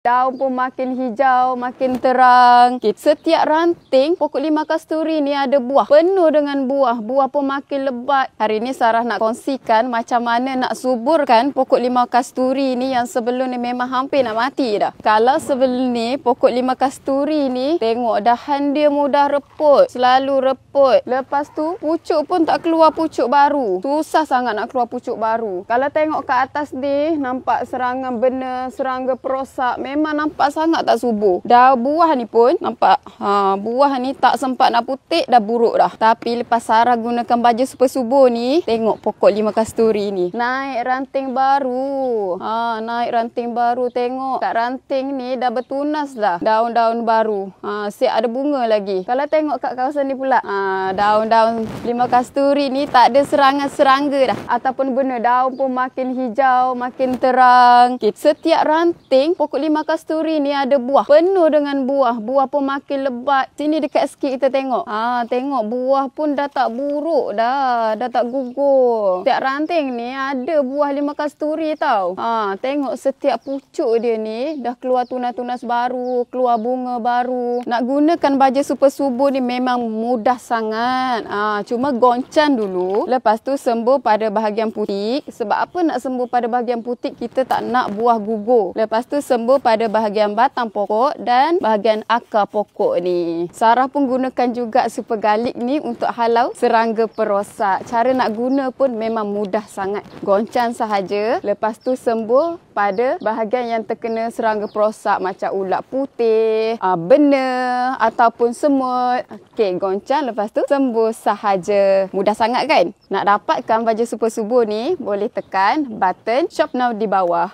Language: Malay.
Daun pun makin hijau, makin terang. Setiap ranting pokok lima kasturi ni ada buah. Penuh dengan buah. Buah pun makin lebat. Hari ni Sarah nak kongsikan macam mana nak suburkan pokok lima kasturi ni yang sebelum ni memang hampir nak mati dah. Kalau sebelum ni pokok lima kasturi ni tengok dahan dia mudah reput. Selalu reput. Lepas tu pucuk pun tak keluar pucuk baru. Susah sangat nak keluar pucuk baru. Kalau tengok ke atas ni nampak serangan benar, serangga perosak. Memang nampak sangat tak subur. Dah buah ni pun nampak. Buah ni tak sempat nak putik dah buruk dah. Tapi lepas Sarah gunakan baju super subur ni, tengok pokok lima kasturi ni. Naik ranting baru. Naik ranting baru. Tengok kat ranting ni dah bertunas dah. Daun-daun baru. Siap ada bunga lagi. Kalau tengok kat kawasan ni pula. Daun-daun lima kasturi ni tak ada serangan serangga dah. Ataupun benar daun pun makin hijau, makin terang. Setiap ranting pokok lima kasturi ni ada buah. Penuh dengan buah. Buah pun makin lebat. Sini dekat sikit kita tengok. Tengok buah pun dah tak buruk dah. Dah tak gugur. Setiap ranting ni ada buah lima kasturi tau. Tengok setiap pucuk dia ni dah keluar tunas-tunas baru. Keluar bunga baru. Nak gunakan baja super subur ni memang mudah sangat. Cuma goncang dulu. Lepas tu sembuh pada bahagian putik. Sebab apa nak sembuh pada bahagian putik? Kita tak nak buah gugur. Lepas tu sembuh pada bahagian batang pokok dan bahagian akar pokok ni. Sarah pun gunakan juga super galik ni untuk halau serangga perosak. Cara nak guna pun memang mudah sangat. Goncang sahaja. Lepas tu sembuh pada bahagian yang terkena serangga perosak macam ulat putih, bena ataupun semut. Okey, goncang lepas tu sembuh sahaja. Mudah sangat kan? Nak dapatkan baju super subur ni boleh tekan button shop now di bawah.